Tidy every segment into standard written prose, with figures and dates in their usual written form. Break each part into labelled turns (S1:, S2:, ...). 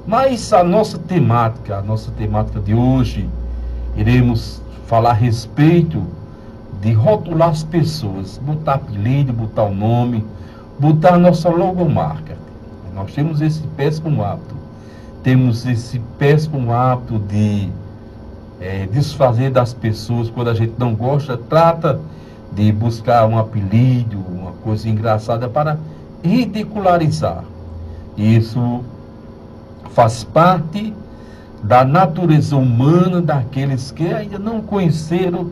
S1: Mas a nossa temática de hoje, iremos falar a respeito de rotular as pessoas, botar apelido, botar o nome, botar a nossa logomarca. Nós temos esse péssimo hábito. Temos esse péssimo hábito de desfazer das pessoas quando a gente não gosta, trata de buscar um apelido, uma coisa engraçada para ridicularizar. Isso faz parte da natureza humana daqueles que ainda não conheceram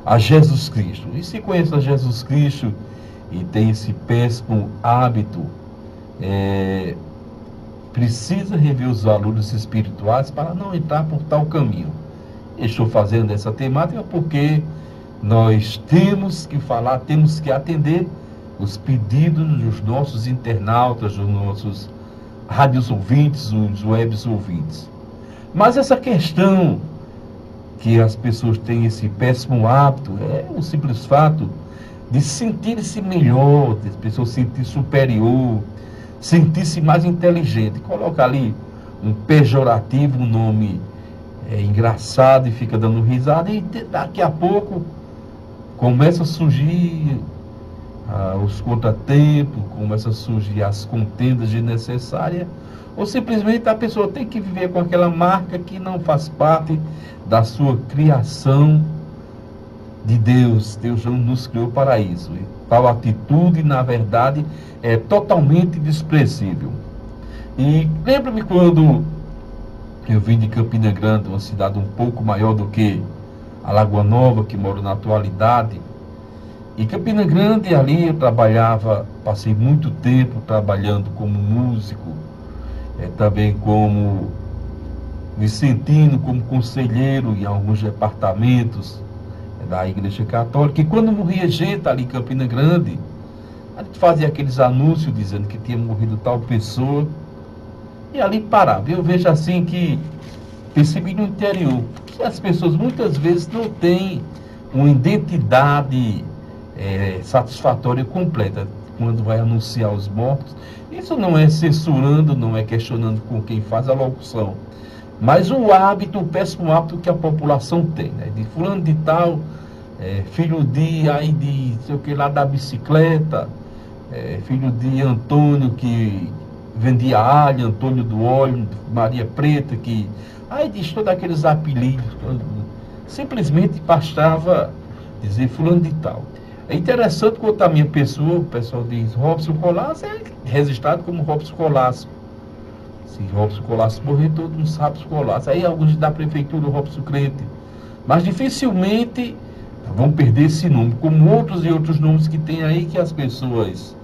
S1: a Jesus Cristo. E se conhece a Jesus Cristo e tem esse péssimo hábito, precisa rever os valores espirituais para não entrar por tal caminho. Estou fazendo essa temática porque nós temos que falar, temos que atender os pedidos dos nossos internautas, dos nossos rádios ouvintes, os webs ouvintes. Mas essa questão que as pessoas têm esse péssimo hábito é o simples fato de sentir-se melhor, de as pessoas se sentir superior, sentir-se mais inteligente. Coloca ali um pejorativo, um nome engraçado e fica dando risada, e daqui a pouco começa a surgir os contratempos, começa a surgir as contendas desnecessárias, ou simplesmente a pessoa tem que viver com aquela marca que não faz parte da sua criação de Deus. Deus não nos criou para isso. E tal atitude, na verdade, é totalmente desprezível. E lembra-me quando eu vim de Campina Grande, uma cidade um pouco maior do que a Lagoa Nova, que moro na atualidade. E Campina Grande, ali eu trabalhava, passei muito tempo trabalhando como músico, também como me sentindo como conselheiro em alguns departamentos da Igreja Católica. E quando morria gente ali em Campina Grande, a gente fazia aqueles anúncios dizendo que tinha morrido tal pessoa, e ali parava. Eu vejo assim que percebi no interior que as pessoas muitas vezes não têm uma identidade satisfatória completa quando vai anunciar os mortos. Isso não é censurando, não é questionando com quem faz a locução, mas o hábito, o péssimo hábito que a população tem, né? De fulano de tal, filho de, aí de, sei o que lá, da bicicleta, filho de Antônio que vendia alho, Antônio do óleo, Maria Preta, que, aí diz todos aqueles apelidos, simplesmente bastava dizer fulano de tal. É interessante quando a minha pessoa, o pessoal diz Robson Colasso, é registrado como Robson Colasso. Se Robson Colasso morrer, todo mundo sabe Robson Colasso. Aí alguns da prefeitura, Robson Crente. Mas dificilmente vão perder esse nome, como outros e outros nomes que tem aí que as pessoas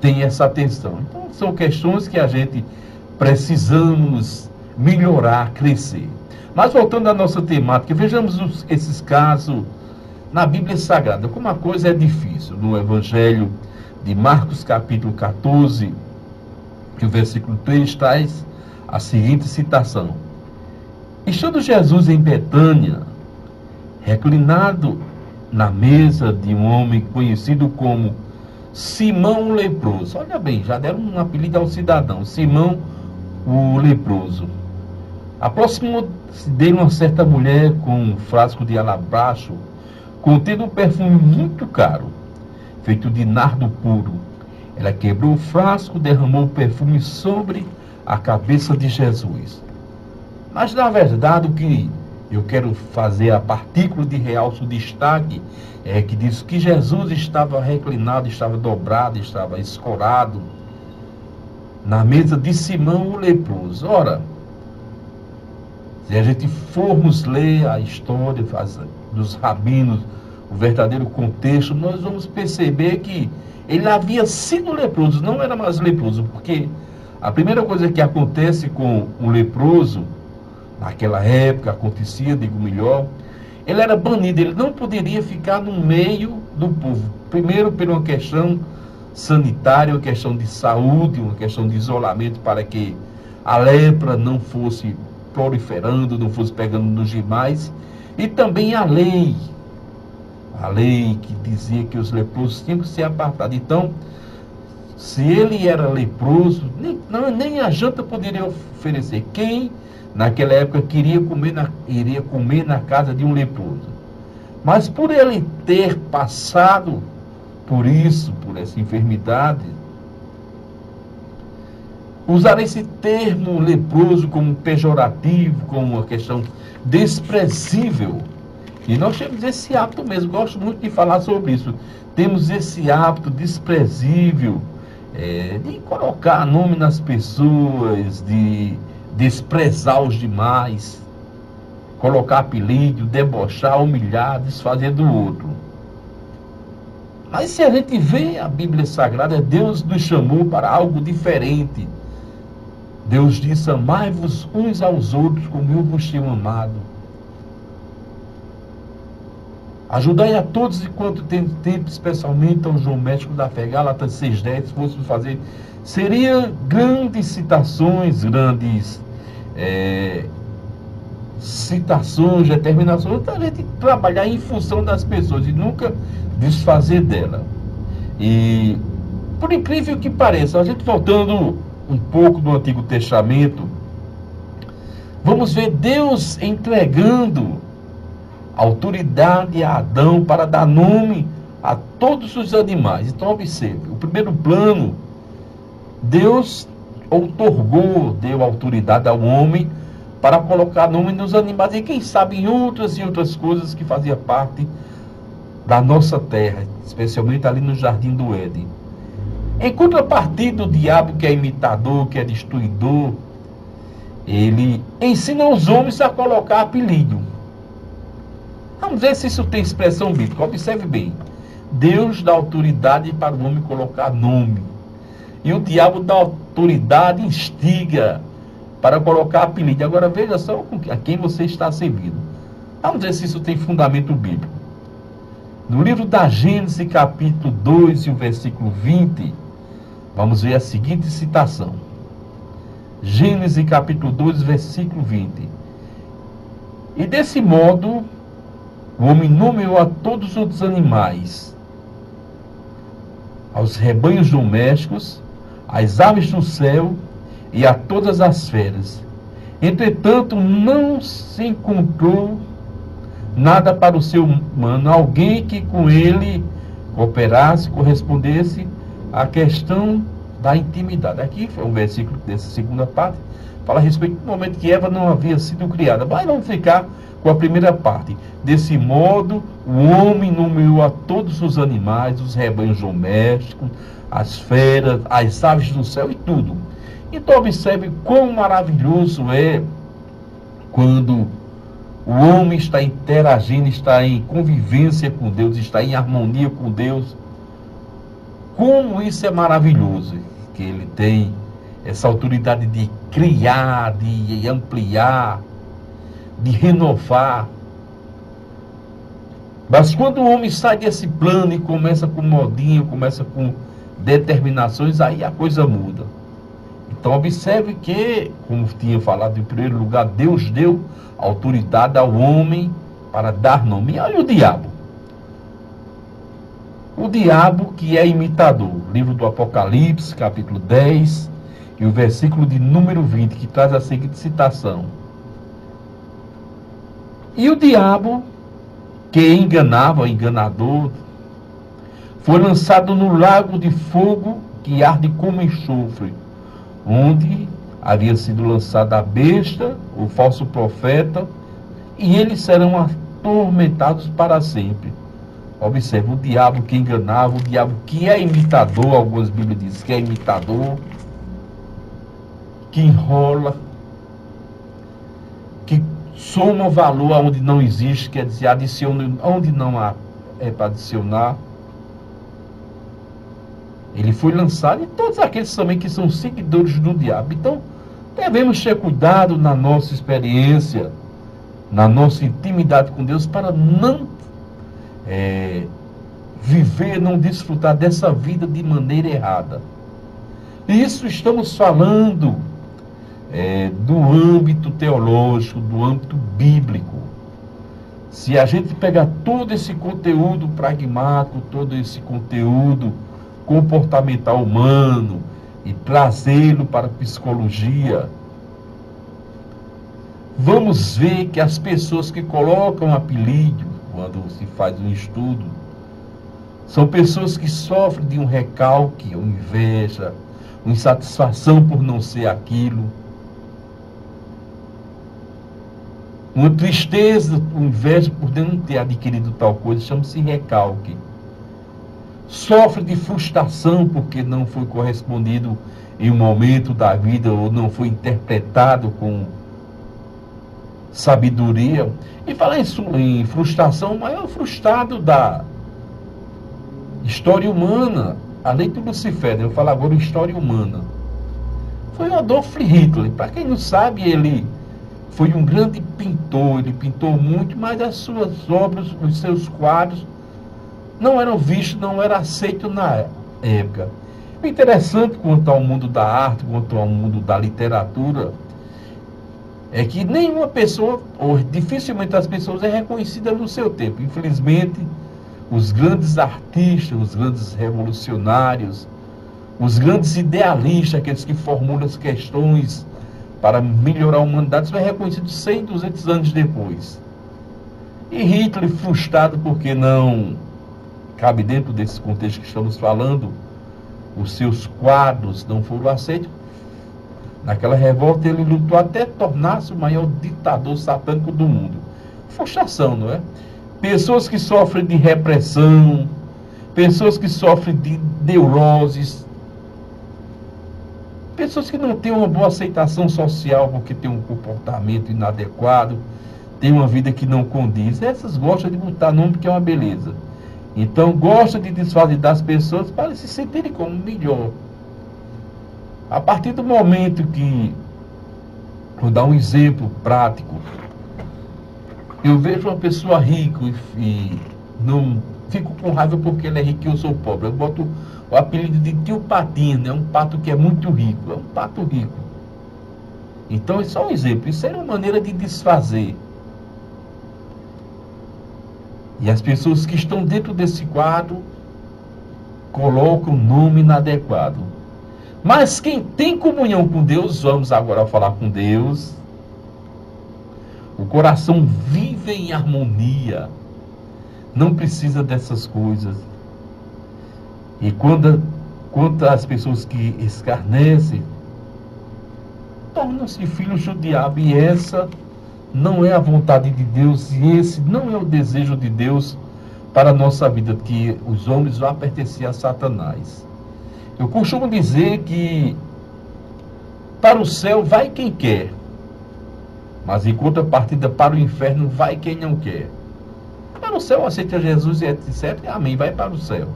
S1: têm essa atenção. Então são questões que a gente precisamos melhorar, crescer. Mas voltando à nossa temática, vejamos esses casos na Bíblia Sagrada, como a coisa é difícil. No Evangelho de Marcos, capítulo 14, que o versículo 3 traz a seguinte citação: estando Jesus em Betânia, reclinado na mesa de um homem conhecido como Simão o leproso. Olha bem, já deram um apelido ao cidadão, Simão o leproso. Aproximou-se dele uma certa mulher com um frasco de alabastro contendo um perfume muito caro, feito de nardo puro. Ela quebrou o frasco, derramou o perfume sobre a cabeça de Jesus. Mas, na verdade, o que eu quero fazer, a partícula de realce, o destaque, é que diz que Jesus estava reclinado, estava dobrado, estava escorado na mesa de Simão o leproso. Ora, se a gente formos ler a história dos rabinos, o verdadeiro contexto, nós vamos perceber que ele havia sido leproso, não era mais leproso, porque a primeira coisa que acontece com o leproso, naquela época acontecia, digo melhor, ele era banido, ele não poderia ficar no meio do povo. Primeiro, por uma questão sanitária, uma questão de saúde, uma questão de isolamento, para que a lepra não fosse proliferando, não fosse pegando nos demais. E também a lei que dizia que os leprosos tinham que ser apartados. Então, Se ele era leproso, nem a janta poderia oferecer. Quem, naquela época, iria comer na casa de um leproso? Mas por ele ter passado por isso, por essa enfermidade, usar esse termo leproso como pejorativo, como uma questão desprezível. E nós temos esse hábito mesmo, gosto muito de falar sobre isso. Temos esse hábito desprezível de colocar nome nas pessoas, de desprezar os demais, colocar apelido, debochar, humilhar, desfazer do outro. Mas se a gente vê a Bíblia Sagrada, Deus nos chamou para algo diferente. Deus disse: amai-vos uns aos outros como eu vos tenho amado. Ajudai a todos enquanto tem tempo, especialmente aos domésticos da fé. Gálatas 6,10, se fôssemos fazer, seria grandes citações, grandes citações, determinações, da gente trabalhar em função das pessoas e nunca desfazer dela. E, por incrível que pareça, a gente voltando um pouco do Antigo Testamento, vamos ver Deus entregando autoridade a Adão para dar nome a todos os animais. Então observe, o primeiro plano, Deus deu autoridade ao homem para colocar nome nos animais e quem sabe em outras e outras coisas que faziam parte da nossa terra, especialmente ali no Jardim do Éden. Em contrapartida, o diabo, que é imitador, que é destruidor, ele ensina os homens a colocar apelido. Vamos ver se isso tem expressão bíblica. Observe bem. Deus dá autoridade para o homem colocar nome. E o diabo dá autoridade, instiga para colocar apelido. Agora veja só a quem você está servindo. Vamos ver se isso tem fundamento bíblico. No livro da Gênesis, capítulo 2 e o versículo 20, vamos ver a seguinte citação. Gênesis, capítulo 2, versículo 20. E desse modo, o homem nomeou a todos os outros animais, aos rebanhos domésticos, às aves do céu e a todas as feras. Entretanto, não se encontrou nada para o ser humano, alguém que com ele cooperasse, correspondesse à questão da intimidade. Aqui foi um versículo dessa segunda parte, fala a respeito do momento que Eva não havia sido criada. Mas vamos ficar com a primeira parte. Desse modo, o homem nomeou a todos os animais, os rebanhos domésticos, as feras, as aves do céu e tudo. Então observe quão maravilhoso é quando o homem está interagindo, está em convivência com Deus, está em harmonia com Deus. Como isso é maravilhoso, que ele tem essa autoridade de criar, de ampliar, de renovar. Mas quando o homem sai desse plano e começa com modinha, começa com determinações, aí a coisa muda. Então observe que, como tinha falado em primeiro lugar, Deus deu autoridade ao homem para dar nome. E olha o diabo. O diabo que é imitador. Livro do Apocalipse, capítulo 10, e o versículo de número 20, que traz a seguinte citação. E o diabo, que enganava, o enganador, foi lançado no lago de fogo que arde como enxofre, onde havia sido lançada a besta, o falso profeta, e eles serão atormentados para sempre. Observe, o diabo que enganava, o diabo que é imitador, algumas Bíblias dizem que é imitador, que enrola, que soma valor aonde não existe, quer dizer, adiciona onde não há para adicionar. Ele foi lançado, e todos aqueles também que são seguidores do diabo. Então, devemos ter cuidado na nossa experiência, na nossa intimidade com Deus, para não viver, não desfrutar dessa vida de maneira errada. Isso estamos falando do âmbito teológico, do âmbito bíblico. Se a gente pegar todo esse conteúdo pragmático, todo esse conteúdo comportamental humano e trazê-lo para a psicologia, vamos ver que as pessoas que colocam apelido, quando se faz um estudo, são pessoas que sofrem de um recalque, uma inveja, uma insatisfação por não ser aquilo, uma tristeza, uma inveja por não ter adquirido tal coisa, chama-se recalque. Sofre de frustração porque não foi correspondido em um momento da vida ou não foi interpretado com sabedoria. E falar em frustração, o maior frustrado da história humana, além do Lucifer, eu falo agora história humana, foi o Adolf Hitler. Para quem não sabe, ele foi um grande pintor, ele pintou muito, mas as suas obras, os seus quadros, não eram vistos, não eram aceitos na época. O interessante quanto ao mundo da arte, quanto ao mundo da literatura, é que nenhuma pessoa, ou dificilmente as pessoas, é reconhecida no seu tempo. Infelizmente, os grandes artistas, os grandes revolucionários, os grandes idealistas, aqueles que formulam as questões para melhorar a humanidade, são reconhecidos 100, 200 anos depois. E Hitler, frustrado porque não cabe dentro desse contexto que estamos falando, os seus quadros não foram aceitos. Naquela revolta ele lutou até tornar-se o maior ditador satânico do mundo. Frustração, não é? Pessoas que sofrem de repressão, pessoas que sofrem de neuroses, pessoas que não têm uma boa aceitação social porque têm um comportamento inadequado, têm uma vida que não condiz. Essas gostam de botar nome porque é uma beleza. Então gostam de desfazer das pessoas para se sentirem como melhor. A partir do momento que, vou dar um exemplo prático, eu vejo uma pessoa rica e não fico com raiva porque ele é rico e eu sou pobre. Eu boto o apelido de tio Patinho, né? Um pato que é muito rico, é um pato rico. Então, é só um exemplo. Isso é uma maneira de desfazer. E as pessoas que estão dentro desse quadro colocam o nome inadequado. Mas quem tem comunhão com Deus, vamos agora falar com Deus, o coração vive em harmonia, não precisa dessas coisas. E quanto às pessoas que escarnecem, tornam-se filhos do diabo, e essa não é a vontade de Deus, e esse não é o desejo de Deus para a nossa vida, que os homens vão pertencer a Satanás. Eu costumo dizer que para o céu vai quem quer, mas em contrapartida para o inferno vai quem não quer. Para o céu aceita Jesus e etc, amém, vai para o céu.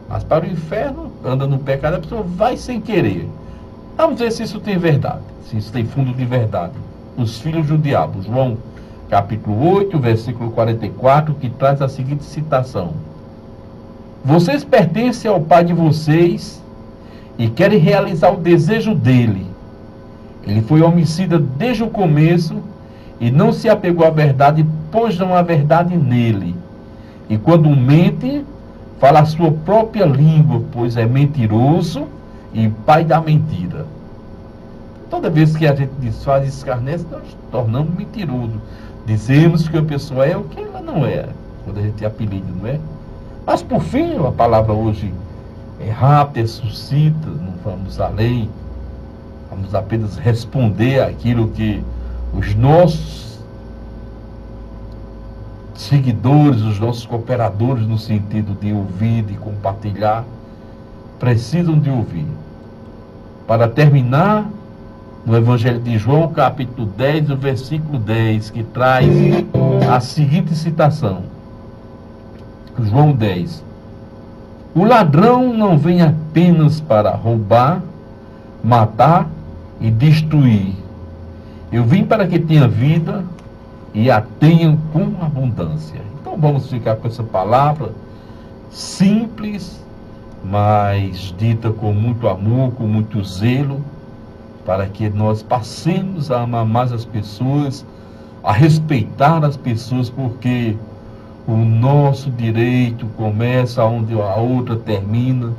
S1: Mas para o inferno, anda no pecado, a pessoa vai sem querer. Vamos ver se isso tem verdade, se isso tem fundo de verdade. Os filhos do diabo, João capítulo 8, versículo 44, que traz a seguinte citação: vocês pertencem ao pai de vocês e querem realizar o desejo dele. Ele foi homicida desde o começo e não se apegou à verdade, pois não há verdade nele. E quando mente, fala a sua própria língua, pois é mentiroso e pai da mentira. Toda vez que a gente desfaz e escarnece, nós tornamos mentiroso. Dizemos que a pessoa é o que ela não é, quando a gente apelida, não é? Mas por fim, a palavra hoje é rápida, é sucinta, não vamos além, vamos apenas responder aquilo que os nossos seguidores, os nossos cooperadores, no sentido de ouvir, de compartilhar, precisam de ouvir. Para terminar, no Evangelho de João, capítulo 10, o versículo 10, que traz a seguinte citação. João 10. O ladrão não vem apenas para roubar, matar e destruir. Eu vim para que tenha vida e a tenham com abundância. Então vamos ficar com essa palavra simples, mas dita com muito amor, com muito zelo, para que nós passemos a amar mais as pessoas, a respeitar as pessoas, porque o nosso direito começa onde a outra termina.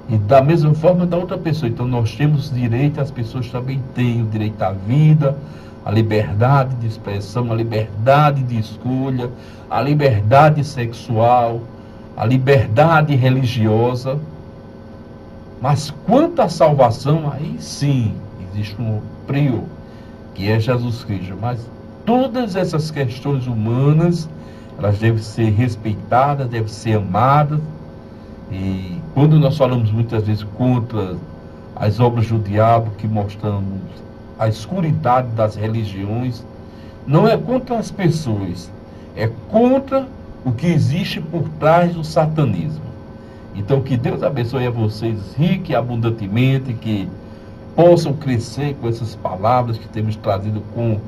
S1: E da mesma forma da outra pessoa. Então nós temos direito, as pessoas também têm o direito à vida, à liberdade de expressão, à liberdade de escolha, à liberdade sexual, à liberdade religiosa. Mas quanto à salvação, aí sim, existe um prior, que é Jesus Cristo. Mas todas essas questões humanas, elas devem ser respeitadas, devem ser amadas. E quando nós falamos muitas vezes contra as obras do diabo, que mostramos a escuridade das religiões, não é contra as pessoas, é contra o que existe por trás do satanismo. Então que Deus abençoe a vocês rique e abundantemente, que possam crescer com essas palavras que temos trazido com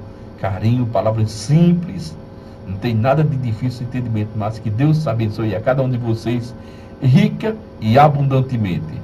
S1: carinho, palavras simples, não tem nada de difícil entendimento, mas que Deus abençoe a cada um de vocês rica e abundantemente.